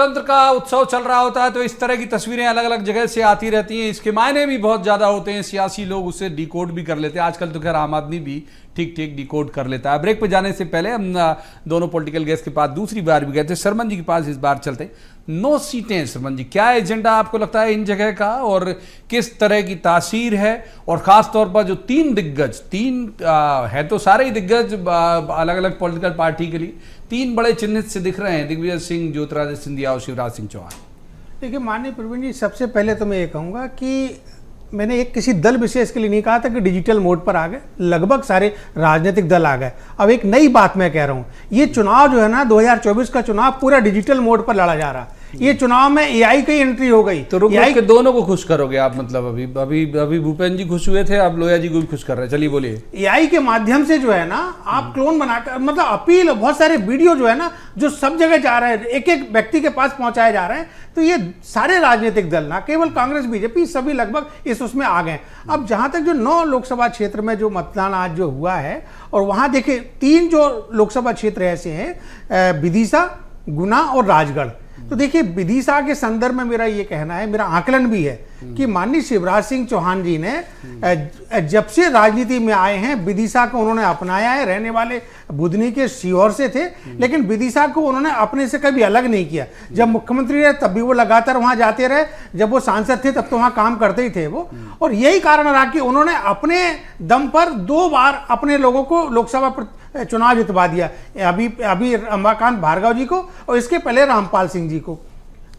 लोकतंत्र का उत्सव चल रहा होता है तो इस तरह की तस्वीरें अलग अलग जगह से आती रहती हैं। इसके मायने भी बहुत ज़्यादा होते हैं, सियासी लोग उसे डिकोड भी कर लेते हैं। आजकल तो खैर आम आदमी भी ठीक ठीक डिकोड कर लेता है। ब्रेक पे जाने से पहले हम दोनों पॉलिटिकल गेस्ट के पास दूसरी बार भी गए थे, शर्मन जी के पास इस बार चलते हैं। 9 सीटें, शर्मन जी क्या एजेंडा आपको लगता है इन जगह का और किस तरह की तासीर है? और ख़ास तौर पर जो 3 दिग्गज, है तो सारे ही दिग्गज अलग अलग पॉलिटिकल पार्टी के लिए 3 बड़े चिन्हित से दिख रहे हैं, दिग्विजय सिंह, ज्योतिरादित्य सिंधिया और शिवराज सिंह चौहान। देखिए माननीय प्रवीण जी, सबसे पहले तो मैं ये कहूँगा कि मैंने एक किसी दल विशेष के लिए नहीं कहा था कि डिजिटल मोड पर आ गए, लगभग सारे राजनीतिक दल आ गए। अब एक नई बात मैं कह रहा हूँ, ये चुनाव जो है ना 2024 का चुनाव पूरा डिजिटल मोड पर लड़ा जा रहा है। ये चुनाव में एआई की एंट्री हो गई तो रुक के दोनों को खुश करोगे आप? मतलब अभी भूपेंद्र जी खुश हुए थे, आप लोया जी को भी खुश कर रहे हैं। चलिए बोलिए। एआई के माध्यम से जो है ना आप क्लोन बनाकर, मतलब अपील, बहुत सारे वीडियो जो है ना जो सब जगह जा रहे हैं, एक एक व्यक्ति के पास पहुंचाए जा रहे हैं। तो ये सारे राजनीतिक दल, ना केवल कांग्रेस बीजेपी, सभी लगभग उसमें आ गए। अब जहां तक जो 9 लोकसभा क्षेत्र में जो मतदान आज जो हुआ है, और वहां देखिए 3 जो लोकसभा क्षेत्र ऐसे हैं, विदिशा, गुना और राजगढ़। तो देखिए विदिशा के संदर्भ में मेरा ये कहना है, मेरा आकलन भी है कि माननीय शिवराज सिंह चौहान जी ने जब से राजनीति में आए हैं विदिशा को उन्होंने अपनाया है। रहने वाले बुधनी के सीहोर से थे, लेकिन विदिशा को उन्होंने अपने से कभी अलग नहीं किया। जब मुख्यमंत्री रहे तब भी वो लगातार वहां जाते रहे, जब वो सांसद थे तब तो वहां काम करते ही थे वो। और यही कारण रहा कि उन्होंने अपने दम पर 2 बार अपने लोगों को लोकसभा चुनाव जितवा दिया। अभी रमाकांत भार्गव जी को और इसके पहले रामपाल सिंह जी को।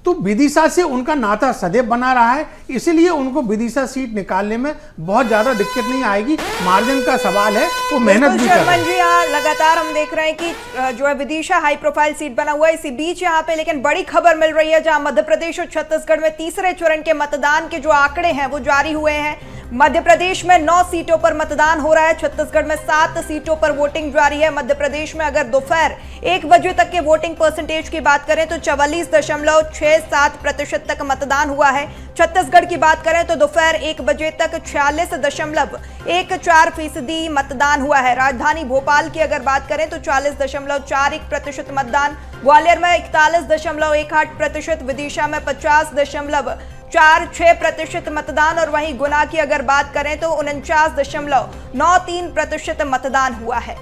तो विदिशा से उनका नाता सदैव बना रहा है, इसीलिए उनको विदिशा सीट निकालने में बहुत ज्यादा दिक्कत नहीं आएगी। मार्जिन का सवाल है, वो मेहनत भी कर रहे हैं। जी हाँ, लगातार हम देख रहे हैं कि जो है विदिशा हाई प्रोफाइल सीट बना हुआ है। इसी बीच यहाँ पे लेकिन बड़ी खबर मिल रही है, जहां मध्य प्रदेश और छत्तीसगढ़ में तीसरे चरण के मतदान के जो आंकड़े हैं वो जारी हुए हैं। मध्य प्रदेश में 9 सीटों पर मतदान हो रहा है, छत्तीसगढ़ में 7 सीटों पर वोटिंग जारी है। मध्य प्रदेश में अगर दोपहर 1 बजे तक के वोटिंग परसेंटेज की बात करें तो 44.67% तक मतदान हुआ है। छत्तीसगढ़ की बात करें तो दोपहर 1 बजे तक 46.14% मतदान हुआ है। राजधानी भोपाल की अगर बात करें तो 40.41% मतदान, ग्वालियर में 41.18%, विदिशा में 50.46% मतदान, और वहीं गुना की अगर बात करें तो 49.93% मतदान हुआ है।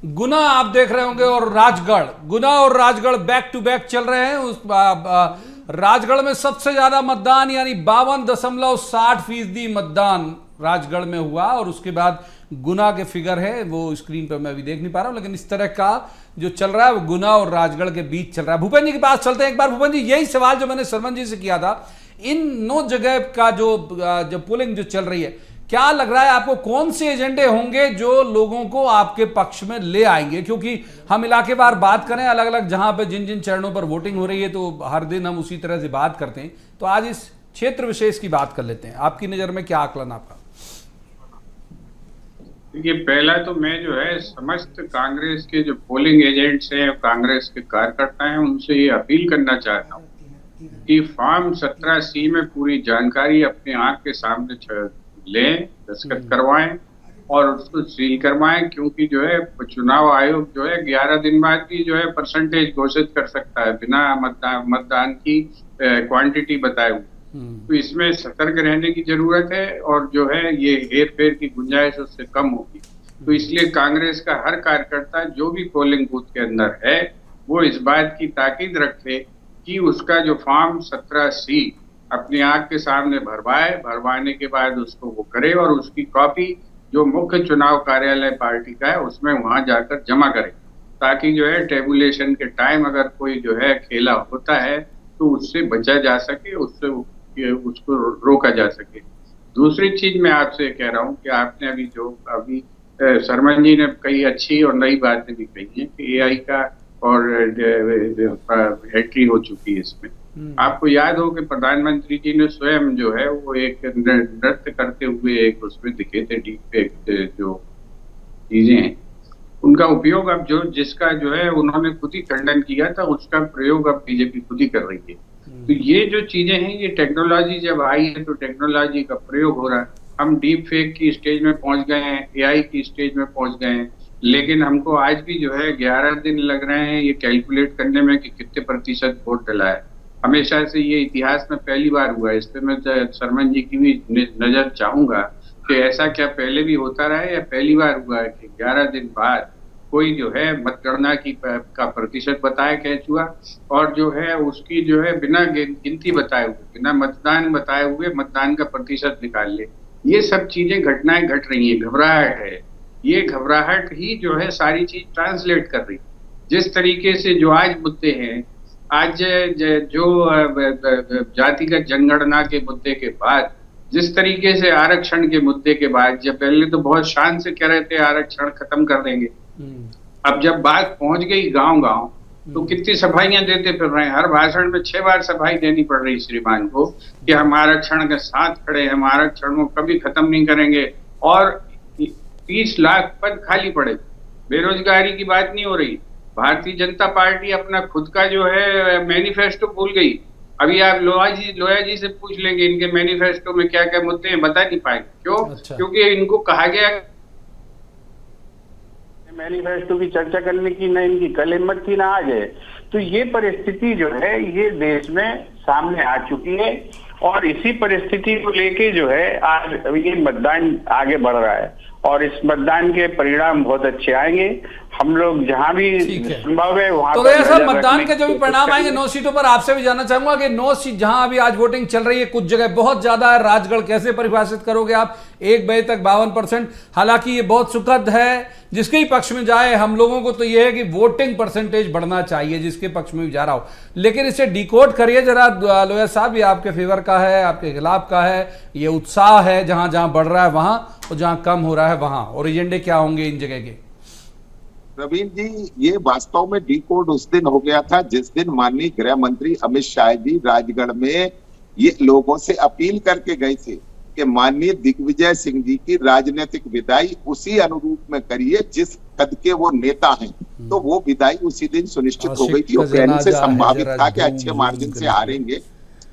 गुना आप देख रहे होंगे और राजगढ़, गुना और राजगढ़ बैक टू बैक चल रहे हैं। उस राजगढ़ में सबसे ज्यादा मतदान यानी 52.60% मतदान राजगढ़ में हुआ, और उसके बाद गुना के फिगर है वो स्क्रीन पर मैं अभी देख नहीं पा रहा हूं, लेकिन इस तरह का जो चल रहा है वो गुना और राजगढ़ के बीच चल रहा है। भूपेंद्र जी के पास चलते हैं एक बार। भूपेंद्र जी, यही सवाल जो मैंने शर्मन जी से किया था, इन 9 जगह का जो पोलिंग जो चल रही है, क्या लग रहा है आपको कौन से एजेंडे होंगे जो लोगों को आपके पक्ष में ले आएंगे? क्योंकि हम इलाकेवार बात करें, अलग अलग जहां पे जिन जिन चरणों पर वोटिंग हो रही है तो हर दिन हम उसी तरह से बात करते हैं, तो आज इस क्षेत्र विशेष की बात कर लेते हैं। आपकी नजर में क्या आकलन आपका? ये पहला तो मैं जो है समस्त कांग्रेस के जो पोलिंग एजेंट्स हैं, कांग्रेस के कार्यकर्ता हैं, उनसे ये अपील करना चाहता हूँ कि फॉर्म 17C में पूरी जानकारी अपने आंख के सामने लें, दस्तखत करवाएं और उसको सील करवाएं, क्योंकि जो है चुनाव आयोग जो है 11 दिन बाद भी जो है परसेंटेज घोषित कर सकता है बिना मतदान की क्वांटिटी बताए हुए। तो इसमें सतर्क रहने की जरूरत है, और जो है ये हेर फेर की गुंजाइश उससे कम होगी। तो इसलिए कांग्रेस का हर कार्यकर्ता जो भी पोलिंग बूथ के अंदर है वो इस बात की ताकीद रखे कि उसका जो फॉर्म 17C अपनी आंख के सामने भरवाने के बाद उसको वो करे, और उसकी कॉपी जो मुख्य चुनाव कार्यालय पार्टी का है उसमें वहां जाकर जमा करे, ताकि जो है टेबुलेशन के टाइम अगर कोई जो है खेला होता है तो उससे बचा जा सके, उसको रोका जा सके। दूसरी चीज मैं आपसे कह रहा हूँ कि आपने अभी शर्मन जी ने कई अच्छी और नई बातें भी कही हैं कि एआई का और एंट्री हो चुकी है इसमें। आपको याद हो कि प्रधानमंत्री जी ने स्वयं जो है वो एक नृत्य करते हुए एक उसमें दिखे थे, डीप फेक जो चीजें हैं उनका उपयोग अब जिसका जो है उन्होंने खुद ही खंडन किया था, उसका प्रयोग अब बीजेपी खुद ही कर रही है। तो ये जो चीजें हैं, ये टेक्नोलॉजी जब आई है तो टेक्नोलॉजी का प्रयोग हो रहा है। हम डीप फेक की स्टेज में पहुंच गए हैं, एआई की स्टेज में पहुंच गए हैं। लेकिन हमको आज भी जो है 11 दिन लग रहे हैं ये कैलकुलेट करने में कि कितने प्रतिशत वोट डला है। हमेशा से ये इतिहास में पहली बार हुआ है। इस पे मैं शर्मन जी की भी नजर चाहूंगा कि ऐसा क्या पहले भी होता रहा है या पहली बार हुआ है कि 11 दिन बाद कोई जो है मतगणना का प्रतिशत बताए कैच हुआ और जो है उसकी जो है बिना गिनती बताए हुए, बिना मतदान बताए हुए मतदान का प्रतिशत निकाल ले। ये सब चीजें घटनाएं घट रही है, घबराहट है। ये घबराहट ही जो है सारी चीज ट्रांसलेट कर रही। जिस तरीके से जो आज मुद्दे हैं, आज जो जातिगत जनगणना के मुद्दे के बाद, जिस तरीके से आरक्षण के मुद्दे के बाद, जब पहले तो बहुत शान से कह रहे थे आरक्षण खत्म कर देंगे, अब जब बात पहुंच गई गांव गांव तो कितनी सफाइयां देते फिर रहे हैं। हर भाषण में 6 बार सफाई देनी पड़ रही श्रीमान को कि हम आरक्षण के साथ खड़े हैं, हम आरक्षण को कभी खत्म नहीं करेंगे। और 30 लाख पद खाली पड़े, बेरोजगारी की बात नहीं हो रही। भारतीय जनता पार्टी अपना खुद का जो है मैनिफेस्टो भूल गई। अभी आप लोया जी से पूछ लेंगे इनके मैनिफेस्टो में क्या क्या मुद्दे हैं, बता नहीं पाएंगे। क्यों? अच्छा। क्योंकि इनको कहा गया मैनिफेस्टो की चर्चा करने की न इनकी कल हिम्मत थी ना आज है। तो ये परिस्थिति जो है ये देश में सामने आ चुकी है और इसी परिस्थिति को लेके जो है आज ये मतदान आगे बढ़ रहा है और इस मतदान के परिणाम बहुत अच्छे आएंगे। हम लोग जहां भी संभव है वहां तो सर मतदान के जो भी परिणाम आएंगे 9 सीटों पर, आपसे भी जानना चाहूंगा कि 9 सीट जहां अभी आज वोटिंग चल रही है, कुछ जगह बहुत ज्यादा है, राजगढ़ कैसे परिभाषित करोगे आप? 1 बजे तक 52%। हालांकि ये बहुत सुखद है, जिसके ही पक्ष में जाए हम लोगों को तो ये है कि वोटिंग परसेंटेज बढ़ना चाहिए, जिसके पक्ष में भी जा रहा हो। लेकिन इसे डिकोड करिए जरा लोया साहब, ये आपके फेवर का है, आपके खिलाफ का है? ये उत्साह है जहां जहां बढ़ रहा है वहां, और जहां कम हो रहा है वहां, और एजेंडे क्या होंगे इन जगह के? प्रवीण जी, ये वास्तव में डिकोड उस दिन हो गया था जिस दिन माननीय गृह मंत्री अमित शाह जी राजगढ़ में ये लोगों से अपील करके गए थे कि माननीय दिग्विजय सिंह जी की राजनीतिक विदाई उसी अनुरूप में करिए जिस कद के वो नेता हैं। तो वो विदाई उसी दिन सुनिश्चित हो गई थी और पहले से संभावित था कि अच्छे मार्जिन से हारेंगे।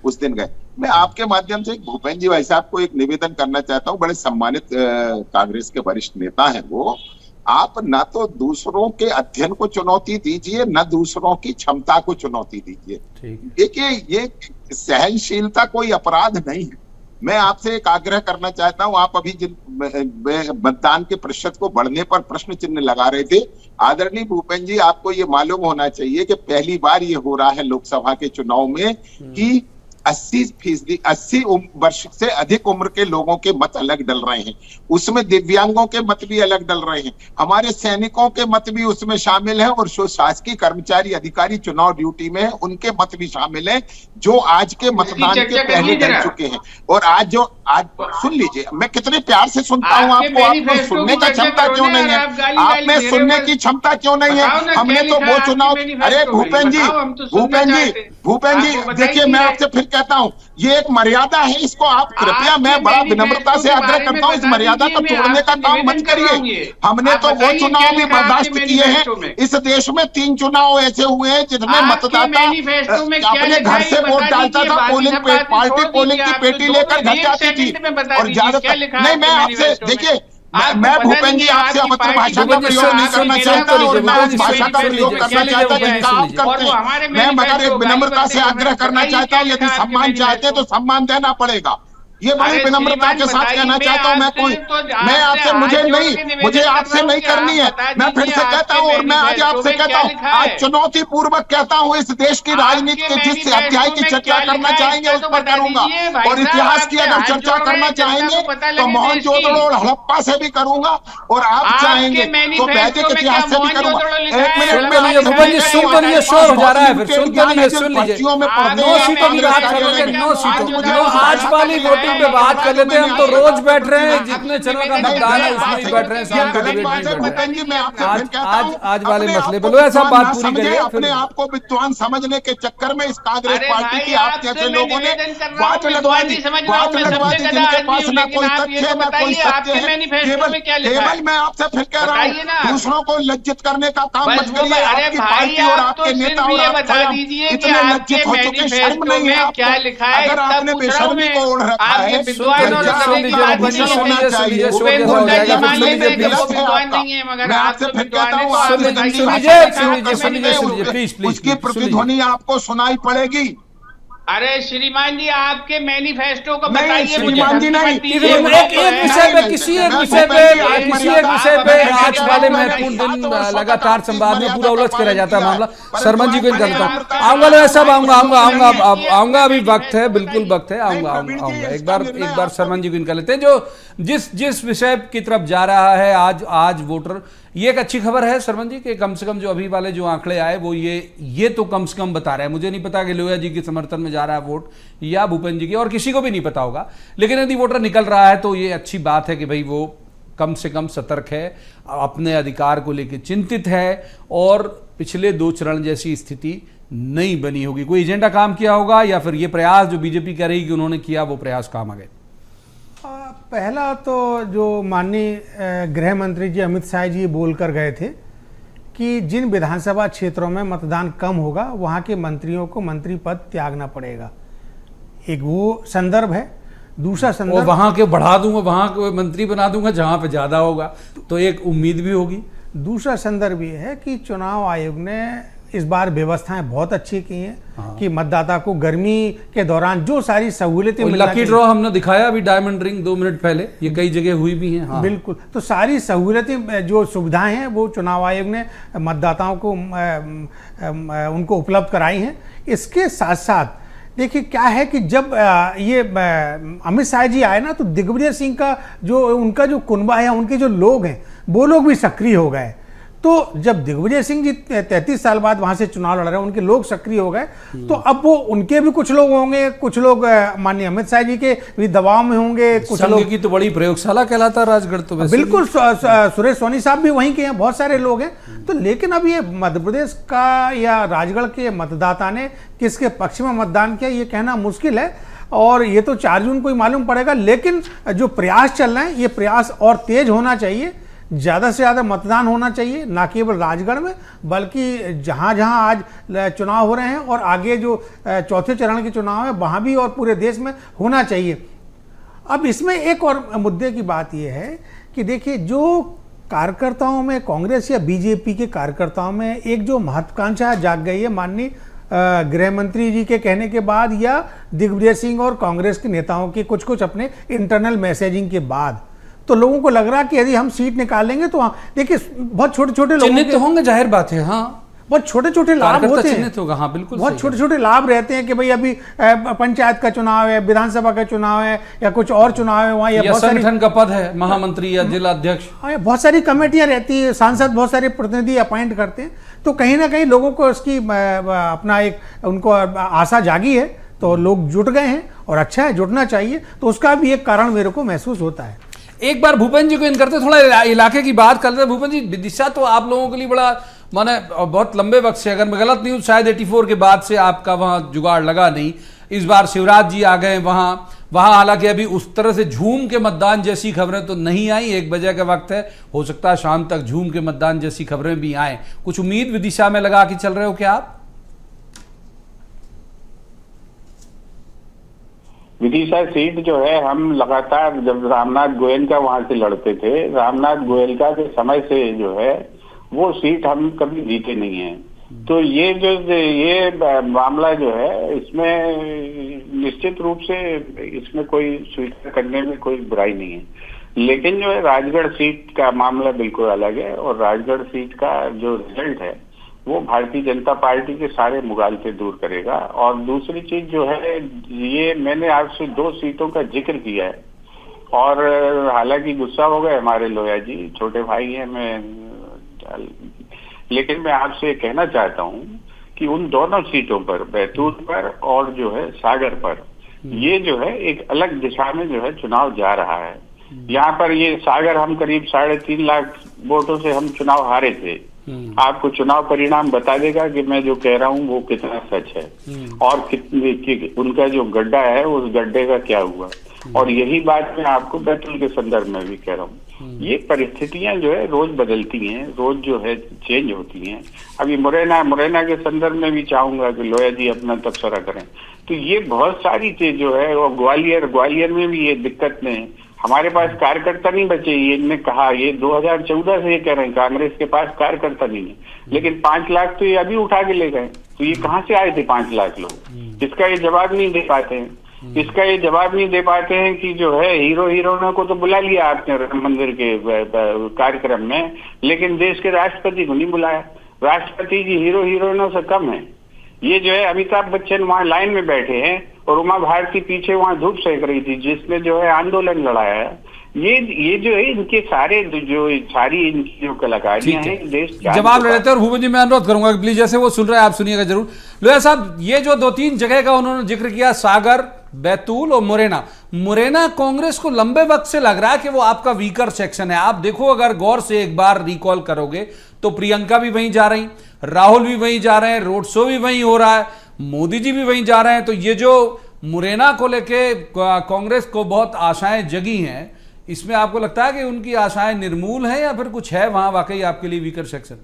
उस दिन गए। मैं आपके माध्यम से भूपेंद्र जी भाई साहब को एक निवेदन करना चाहता हूँ। बड़े सम्मानित कांग्रेस के वरिष्ठ नेता हैं वो। आप ना तो दूसरों के अध्ययन को चुनौती दीजिए, न दूसरों की क्षमता को चुनौती दीजिए। देखिए, ये सहनशीलता कोई अपराध नहीं है। मैं आपसे एक आग्रह करना चाहता हूं, आप अभी जिन मतदान के प्रतिशत को बढ़ने पर प्रश्न चिन्ह लगा रहे थे, आदरणीय भूपेंद्र जी, आपको ये मालूम होना चाहिए कि पहली बार ये हो रहा है लोकसभा के चुनाव में कि 80% वर्ष से अधिक उम्र के लोगों के मत अलग डल रहे हैं। उसमें दिव्यांगों के मत भी अलग डल रहे हैं, हमारे सैनिकों के मत भी उसमें शामिल हैं और जो शासकीय कर्मचारी अधिकारी चुनाव ड्यूटी में हैं उनके मत भी शामिल हैं, जो आज के मतदान के पहले डल चुके हैं। और आज सुन लीजिए, मैं कितने प्यार से सुनता हूँ आपको, आपको सुनने का क्षमता क्यों नहीं है? आप में सुनने की क्षमता क्यों नहीं है? हमने तो वो चुनाव, अरे भूपेंद्र जी देखिए, मैं आपसे फिर कहता हूं, ये एक मर्यादा है, इसको आप कृपया, मैं बड़ा विनम्रता से आग्रह करता हूं, इस मर्यादा को तोड़ने का काम मत करिए। हमने तो वो चुनाव भी बर्दाश्त किए हैं। इस देश में 3 चुनाव ऐसे हुए हैं जिसमें मतदाता अपने घर से वोट डालता था, पार्टी पोलिंग की पेटी लेकर घर जाती थी। और ज्यादातर नहीं, मैं आपसे देखिए, मैं भूपेंद्र जी आपसे अभद्र भाषा का प्रयोग नहीं करना चाहता और मैं उस भाषा का प्रयोग करना चाहता जिसका आप करते हैं। मैं मगर एक विनम्रता से आग्रह करना चाहता हूँ, यदि सम्मान चाहते हैं तो सम्मान देना पड़ेगा। ये बड़ी विनम्रता के साथ कहना चाहता हूँ। मैं आपसे मुझे आपसे नहीं करनी है। मैं फिर से कहता हूँ और मैं आज आपसे कहता हूँ, आज चुनौती पूर्वक कहता हूँ, इस देश की राजनीति के जिस अध्याय की चर्चा करना चाहेंगे उस पर करूंगा, और इतिहास की अगर चर्चा करना चाहेंगे तो मोहनजोदड़ो और हड़प्पा से भी करूंगा, और आप चाहेंगे तो वैदिक इतिहास से भी करूंगा। 1 मिनट में शोर हो जा रहा है, फिर सुन लीजिए। 9 सीटों की बात करोगे, 9 सीटों आज वाली वोटिंग पे बात कर लेते हैं। हम तो रोज बैठ रहे हैं, जितने चरणों का मतदान है उसमें ही बैठ रहे हैं, शाम को डिबेट नहीं बैठ रहे हैं। आज वाले मसले पे लो, ऐसा बात पूरी करिए। अपने आप को विद्वान समझने के चक्कर में इस कांग्रेस पार्टी की आप जैसे लोगों ने बात लगवा दी, जिनके पास ना कोई तथ्य है ना कोई सत्य है। केवल मैं आपसे फिर कह रहा हूँ, दूसरों को लज्जित करने का काम मत करिए। आपकी पार्टी और आपके नेता और आप इतने लज्जित हो चुके, शर्म नहीं है आपको। अगर आपने बेशर्मी को ओढ़ रखा रहा है। विद्वान और चर्चा करने की बात विषय नहीं होना है। चाहिए। भूपेंद्र हो हुड्डा जाएगा, जी मान सुन लेते हैं कि लीजिए, वो प्लीज। विद्वान नहीं है, मगर मैं आप आपसे तो फिर विद्वान कहता है, हूँ, तो आप आपसे बताइए। प्लीज उसकी प्रतिध्वनि आपको सुनाई पड़ेगी। अरे श्रीमान जी, आपके मैनिफेस्टो को नहीं, बताइए मुझे, श्रीमान जी, नहीं। धमकी मत एक दीजिए। एक विषय पे किसी एक विषय पे आज वाले महत्वपूर्ण दिन लगातार संवाद में पूरा उलझ के रह जाता है मामला। शर्मा जी को इन करता हूँ, आऊंगा मैं सब आऊंगा अभी वक्त है, बिल्कुल वक्त है, आऊंगा। एक बार शर्मा जी को इन कर लेते हैं। जो जिस विषय की तरफ जा रहा है आज वोटर, ये एक अच्छी खबर है शर्मा जी कि कम से कम जो अभी वाले जो आंकड़े आए वो ये तो कम से कम बता रहे हैं। मुझे नहीं पता कि लोहिया जी के समर्थन में जा रहा है वोट या भूपेंद्र जी की, और किसी को भी नहीं पता होगा, लेकिन यदि वोटर निकल रहा है तो ये अच्छी बात है कि भाई वो कम से कम सतर्क है, अपने अधिकार को लेकर चिंतित है, और पिछले 2 चरण जैसी स्थिति नहीं बनी होगी। कोई एजेंडा काम किया होगा, या फिर ये प्रयास जो बीजेपी कह रही कि उन्होंने किया वो प्रयास काम आ गए? पहला तो जो माननीय गृह मंत्री जी अमित शाह जी बोल कर गए थे कि जिन विधानसभा क्षेत्रों में मतदान कम होगा वहाँ के मंत्रियों को मंत्री पद त्यागना पड़ेगा, एक वो संदर्भ है। दूसरा और संदर्भ, वहां के बढ़ा दूंगा, वहां को मंत्री बना दूंगा जहां पे ज्यादा होगा, तो एक उम्मीद भी होगी। दूसरा संदर्भ ये है कि चुनाव आयोग ने इस बार व्यवस्थाएं बहुत अच्छी की हैं कि मतदाता को गर्मी के दौरान जो सारी सहूलियतें मिलना लकी ड्रॉ हमने दिखाया अभी डायमंड रिंग 2 मिनट पहले, ये कई जगह हुई भी हैं। हाँ। बिल्कुल, तो सारी सहूलियतें जो सुविधाएं हैं वो चुनाव आयोग ने मतदाताओं को उनको उपलब्ध कराई हैं। इसके साथ साथ देखिए क्या है कि जब ये अमित शाह जी आए ना, तो दिग्विजय सिंह का जो उनका जो कुनबा है, उनके जो लोग हैं वो लोग भी सक्रिय हो गए। तो जब दिग्विजय सिंह जी 33 साल बाद वहां से चुनाव लड़ रहे हैं, उनके लोग सक्रिय हो गए, तो अब वो उनके भी कुछ लोग होंगे, कुछ लोग माननीय अमित शाह जी के भी दबाव में होंगे, कुछ लोग की तो बड़ी प्रयोगशाला कहलाता है राजगढ़ तो वैसे बिल्कुल। सुरेश सोनी साहब भी वहीं के हैं, बहुत सारे लोग हैं। तो लेकिन अब ये मध्य प्रदेश का या राजगढ़ के मतदाता ने किसके पक्ष में मतदान किया ये कहना मुश्किल है, और ये तो 4 जून को ही मालूम पड़ेगा। लेकिन जो प्रयास चल रहे हैं ये प्रयास और तेज होना चाहिए, ज़्यादा से ज़्यादा मतदान होना चाहिए, ना केवल राजगढ़ में बल्कि जहाँ जहाँ आज चुनाव हो रहे हैं और आगे जो 4थे चरण के चुनाव है वहाँ भी, और पूरे देश में होना चाहिए। अब इसमें एक और मुद्दे की बात यह है कि देखिए, जो कार्यकर्ताओं में, कांग्रेस या बीजेपी के कार्यकर्ताओं में एक जो महत्वाकांक्षा जाग गई है माननीय गृह मंत्री जी के कहने के बाद, या दिग्विजय सिंह और कांग्रेस के नेताओं के कुछ अपने इंटरनल मैसेजिंग के बाद, तो लोगों को लग रहा कि यदि हम सीट निकालेंगे तो देखिए बहुत छोटे लोग चिन्हित तो होंगे, जाहिर बात है। हाँ, बहुत छोटे लाभ होते हैं, चिन्हित होगा। हाँ बिल्कुल, बहुत छोटे लाभ रहते हैं कि भाई अभी पंचायत का चुनाव है, विधानसभा का चुनाव है, या कुछ और चुनाव है, वहाँ या बहुत सारी संगठन का पद है, महामंत्री या जिला अध्यक्ष, बहुत सारी कमेटियां रहती है, सांसद बहुत सारे प्रतिनिधि अपॉइंट करते हैं। तो कहीं ना कहीं लोगों को इसकी अपना एक उनको आशा जागी है, तो लोग जुट गए हैं, और अच्छा है, जुटना चाहिए। तो उसका भी एक कारण मेरे को महसूस होता है। एक बार भूपेंद्र जी को इन करते, थोड़ा इलाके की बात करते हैं। भूपेंद्र जी, विदिशा तो आप लोगों के लिए बड़ा माने बहुत लंबे वक्त से, अगर मैं गलत नहीं हूँ, शायद 84 के बाद से आपका वहाँ जुगाड़ लगा नहीं। इस बार शिवराज जी आ गए वहाँ हालांकि अभी उस तरह से झूम के मतदान जैसी खबरें तो नहीं आई, 1 बजे का वक्त है, हो सकता है शाम तक झूम के मतदान जैसी खबरें भी आए। कुछ उम्मीद विदिशा में लगा के चल रहे हो क्या आप? विदिशा सीट जो है, हम लगातार जब रामनाथ गोयल का वहां से लड़ते थे, रामनाथ गोयल का के समय से जो है वो सीट हम कभी जीते नहीं है। तो ये मामला जो है, इसमें निश्चित रूप से इसमें कोई स्वीकार करने में कोई बुराई नहीं है। लेकिन जो है राजगढ़ सीट का मामला बिल्कुल अलग है, और राजगढ़ सीट का जो रिजल्ट है वो भारतीय जनता पार्टी के सारे मुगालते दूर करेगा। और दूसरी चीज जो है, ये मैंने आपसे 2 सीटों का जिक्र किया है, और हालांकि गुस्सा हो गए हमारे लोहिया जी, छोटे भाई हैं, लेकिन मैं आपसे कहना चाहता हूं कि उन दोनों सीटों पर, बैतूल पर और जो है सागर पर, ये जो है एक अलग दिशा में जो है चुनाव जा रहा है। यहाँ पर ये सागर हम करीब 3.5 लाख वोटों से हम चुनाव हारे थे। आपको चुनाव परिणाम बता देगा कि मैं जो कह रहा हूँ वो कितना सच है, और कितनी उनका जो गड्ढा है उस गड्ढे का क्या हुआ। और यही बात मैं आपको बैतूल के संदर्भ में भी कह रहा हूँ। ये परिस्थितियां जो है रोज बदलती हैं, रोज जो है चेंज होती हैं। अभी मुरैना के संदर्भ में भी चाहूंगा कि लोया जी अपना तबसरा करें। तो ये बहुत सारी चीज जो है, और ग्वालियर में भी ये दिक्कत नहीं, हमारे पास कार्यकर्ता नहीं बचे। ये इनने कहा, ये 2014 से ये कह रहे हैं कांग्रेस के पास कार्यकर्ता नहीं है, लेकिन 5 लाख तो ये अभी उठा के ले गए। तो ये कहाँ से आए थे 5 लाख लोग? इसका ये जवाब नहीं दे पाते हैं। इसका ये जवाब नहीं दे पाते हैं कि जो है हीरो हीरोइनों को तो बुला लिया आपने राम मंदिर के कार्यक्रम में, लेकिन देश के राष्ट्रपति को नहीं बुलाया। राष्ट्रपति जी हीरो हीरोइनों से कम है। ये जो है अमिताभ बच्चन वहां लाइन में बैठे हैं और उमा भारती पीछे वहां धूप सेक रही थी, जिसने जो है आंदोलन लड़ाया है। ये जो है इनके सारी इनकी जो कलाकारियां हैं देश जवाब ले लेते हैं। और भूपेंद्र जी मैं अनुरोध करूंगा कि प्लीज जैसे वो सुन रहे हैं आप सुनिएगा जरूर। लोया साहब, ये जो 2-3 जगह का उन्होंने जिक्र किया, सागर, बैतूल और मुरैना कांग्रेस को लंबे वक्त से लग रहा है कि वो आपका वीकर सेक्शन है। आप देखो, अगर गौर से एक बार रिकॉल करोगे तो प्रियंका भी वहीं जा रही, राहुल भी वहीं जा रहे हैं, रोड शो भी वहीं हो रहा है, मोदी जी भी वहीं जा रहे हैं। तो ये जो मुरैना को लेके कांग्रेस को बहुत आशाएं जगी हैं, इसमें आपको लगता है कि उनकी आशाएं निर्मूल हैं या फिर कुछ है वहां वाकई आपके लिए वीकर सेक्शन?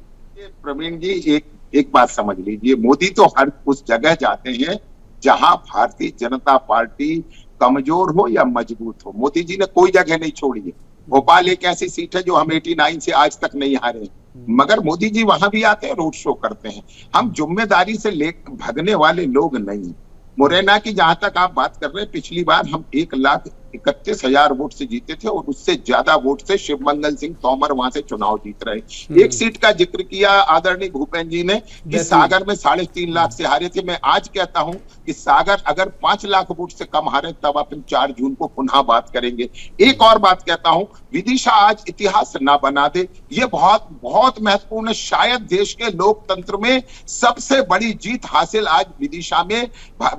प्रवीण जी, एक बात समझ लीजिए, मोदी तो हर उस जगह जाते हैं जहां भारतीय जनता पार्टी कमजोर हो या मजबूत हो। मोदी जी ने कोई जगह नहीं छोड़ी है। भोपाल एक ऐसी सीट है जो हम 89 से आज तक नहीं हारे हैं, मगर मोदी जी वहां भी आते हैं, रोड शो करते हैं। हम जिम्मेदारी से भगने वाले लोग नहीं। मुरैना की जहां तक आप बात कर रहे हैं, पिछली बार हम 1,31,000 वोट से जीते थे और उससे ज्यादा वोट से शिवमंगल सिंह तोमर वहां से चुनाव जीत रहे। एक सीट का जिक्र किया आदरणीय भूपेंद्र जी ने कि सागर में 3.5 लाख से हारे थे। मैं आज कहता हूं कि सागर अगर 5 लाख वोट से कम हारे तब अपन 4 जून को पुनः बात करेंगे। एक और बात कहता हूं, विदिशा आज इतिहास ना बना दे, ये बहुत बहुत महत्वपूर्ण है। शायद देश के लोकतंत्र में सबसे बड़ी जीत हासिल आज विदिशा में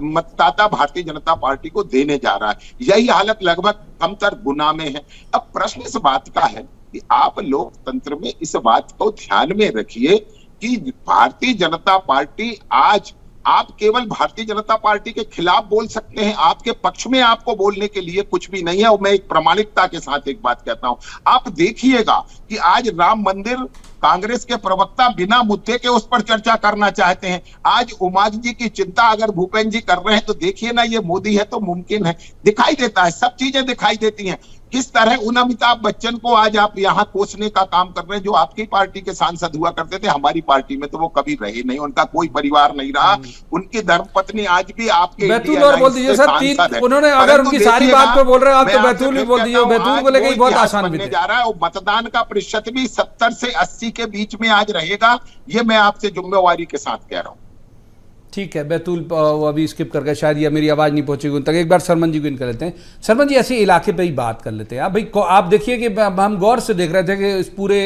मतदाता भारतीय जनता पार्टी को देने जा रहा है। यही हालत लगभग कमतर गुना में है। अब प्रश्न इस बात का है कि आप लोकतंत्र में इस बात को ध्यान में रखिए कि भारतीय जनता पार्टी आज, आप केवल भारतीय जनता पार्टी के खिलाफ बोल सकते हैं, आपके पक्ष में आपको बोलने के लिए कुछ भी नहीं है। और मैं एक प्रामाणिकता के साथ एक बात कहता हूं, आप देखिएगा कि आज राम मंदिर कांग्रेस के प्रवक्ता बिना मुद्दे के उस पर चर्चा करना चाहते हैं। आज उमा जी की चिंता अगर भूपेंद्र जी कर रहे हैं तो देखिए ना, ये मोदी है तो मुमकिन है, दिखाई देता है, सब चीजें दिखाई देती हैं। किस तरह उन अमिताभ बच्चन को आज आप यहाँ कोसने का काम कर रहे हैं, जो आपकी पार्टी के सांसद हुआ करते थे। हमारी पार्टी में तो वो कभी रहे नहीं, उनका कोई परिवार नहीं रहा। उनकी धर्मपत्नी आज भी आपके बैतूल और बोल दीजिए सर, उन्होंने अगर उनकी सारी बात पे बोल रहे हैं आप तो बैतूल भी बोल दीजिए। बैतूल को लेकर बहुत आसान भी जा रहा है और मतदान का प्रतिशत भी 70 से 80 के बीच में आज रहेगा। ये मैं आपसे जिम्मेवारी के साथ कह रहा हूं। ठीक है, बैतूल अभी स्किप कर गए, शायद ये मेरी आवाज़ नहीं पहुंचेगी उन तक। एक बार सरमन जी को इनकर लेते हैं। सरमन जी, ऐसे इलाके पे ही बात कर लेते हैं। आप भाई आप देखिए कि हम गौर से देख रहे थे कि इस पूरे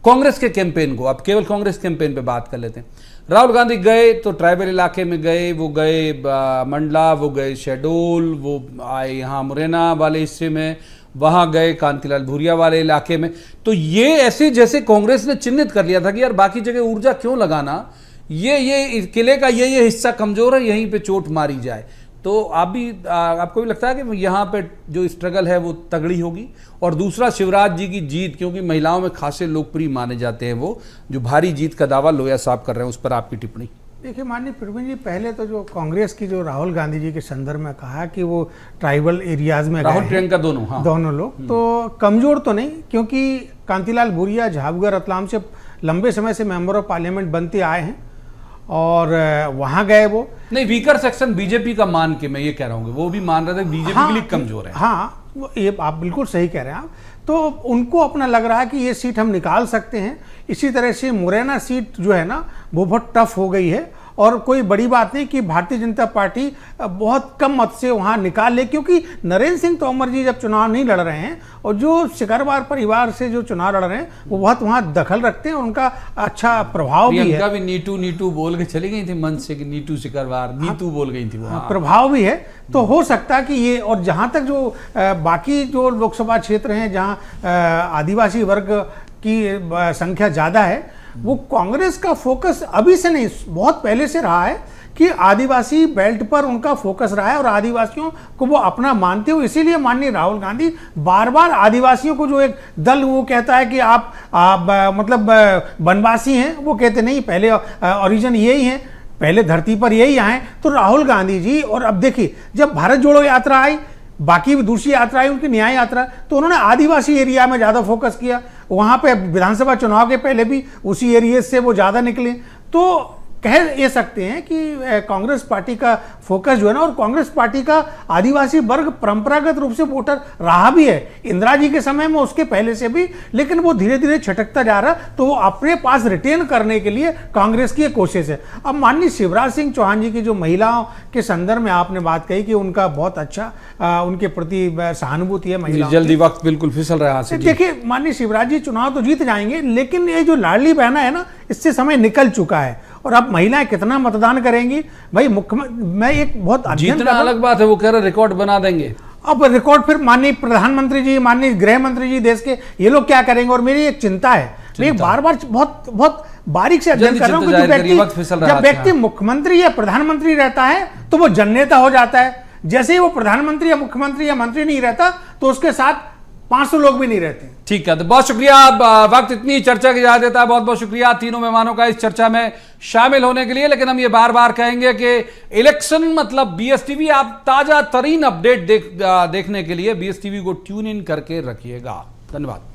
कांग्रेस के कैंपेन को, अब केवल कांग्रेस कैंपेन पे बात कर लेते हैं। राहुल गांधी गए तो ट्राइबल इलाके में गए, वो गए मंडला, वो गए शहडोल, वो आए यहाँ मुरैना वाले हिस्से में, वहाँ गए कांतिलाल भूरिया वाले इलाके में। तो ये ऐसे जैसे कांग्रेस ने चिन्हित कर लिया था कि यार बाकी जगह ऊर्जा क्यों लगाना, ये किले का ये हिस्सा कमजोर है, यहीं पे चोट मारी जाए। तो आपको भी लगता है कि यहाँ पे जो स्ट्रगल है वो तगड़ी होगी? और दूसरा, शिवराज जी की जीत, क्योंकि महिलाओं में खासे लोकप्रिय माने जाते हैं, वो जो भारी जीत का दावा लोया साहब कर रहे हैं, उस पर आपकी टिप्पणी? देखिए माननीय प्रवीण जी, पहले तो जो कांग्रेस की जो राहुल गांधी जी के संदर्भ में कहा कि वो ट्राइबल एरियाज में राहुल प्रियंका दोनों, हाँ, दोनों लोग तो कमजोर तो नहीं, क्योंकि कांतिलाल भूरिया झाबुआ रतलाम से लंबे समय से मेंबर ऑफ पार्लियामेंट बनते आए हैं और वहां गए। वो नहीं, वीकर सेक्शन बीजेपी का मान के मैं ये कह रहा हूँ, वो भी मान रहे थे बीजेपी के लिए कमजोर है। हाँ, ये आप बिल्कुल सही कह रहे हैं आप। तो उनको अपना लग रहा है कि ये सीट हम निकाल सकते हैं। इसी तरह से मुरैना सीट जो है ना, वो बहुत टफ हो गई है और कोई बड़ी बात नहीं कि भारतीय जनता पार्टी बहुत कम मत से वहाँ निकाल ले, क्योंकि नरेंद्र सिंह तोमर जी जब चुनाव नहीं लड़ रहे हैं और जो सिकरवार परिवार से जो चुनाव लड़ रहे हैं वो बहुत वहाँ दखल रखते हैं, उनका अच्छा प्रभाव भी है। प्रियंका भी नीटू बोल के चली गई थी मंच से कि नीटू सिकरवार, नीतू बोल गई थी वो। प्रभाव भी है, तो हो सकता है कि ये, और जहाँ तक जो बाकी जो लोकसभा क्षेत्र हैं जहाँ आदिवासी वर्ग की संख्या ज़्यादा है, वो कांग्रेस का फोकस अभी से नहीं, बहुत पहले से रहा है कि आदिवासी बेल्ट पर उनका फोकस रहा है और आदिवासियों को वो अपना मानते हो, इसीलिए माननीय राहुल गांधी बार बार आदिवासियों को, जो एक दल वो कहता है कि आप मतलब वनवासी हैं, वो कहते नहीं, पहले ओरिजिन यही है, पहले धरती पर यही आए। तो राहुल गांधी जी, और अब देखिए जब भारत जोड़ो यात्रा आई, बाकी भी दूसरी यात्रा आई उनकी न्याय यात्रा, तो उन्होंने आदिवासी एरिया में ज़्यादा फोकस किया। वहाँ पे विधानसभा चुनाव के पहले भी उसी एरिया से वो ज़्यादा निकले। तो कह ये सकते हैं कि कांग्रेस पार्टी का फोकस जो है ना, और कांग्रेस पार्टी का आदिवासी वर्ग परंपरागत रूप से वोटर रहा भी है इंदिरा जी के समय में, उसके पहले से भी, लेकिन वो धीरे धीरे छटकता जा रहा, तो वो अपने पास रिटेन करने के लिए कांग्रेस की कोशिश है। अब माननीय शिवराज सिंह चौहान जी की जो महिलाओं के संदर्भ में आपने बात कही कि उनका बहुत अच्छा उनके प्रति सहानुभूति है महिलाओं, जल्दी वक्त बिल्कुल फिसल रहा है। देखिए माननीय शिवराज जी चुनाव तो जीत जाएंगे, लेकिन ये जो लाडली बहना है ना, इससे समय निकल चुका है। और अब महिलाएं कितना मतदान करेंगी भाई, मैं एक बहुत जीतना अलग बात है, वो कह रहे रिकॉर्ड बना देंगे। अब रिकॉर्ड फिर माननीय प्रधानमंत्री जी, माननीय गृह मंत्री जी देश के, ये लोग क्या करेंगे? और मेरी एक चिंता है, मैं बार बार बहुत बारीक से अध्ययन कर रहा हूं कि जब व्यक्ति मुख्यमंत्री या प्रधानमंत्री रहता है तो वो जननेता हो जाता है, जैसे ही वो प्रधानमंत्री या मुख्यमंत्री या मंत्री नहीं रहता तो उसके साथ 500 लोग भी नहीं रहते। ठीक है, तो बहुत शुक्रिया, वक्त इतनी चर्चा की इजाजत देता है। बहुत बहुत शुक्रिया तीनों मेहमानों का इस चर्चा में शामिल होने के लिए। लेकिन हम ये बार बार कहेंगे कि इलेक्शन मतलब BSTV, आप ताजा तरीन अपडेट देखने के लिए BSTV को ट्यून इन करके रखिएगा। धन्यवाद।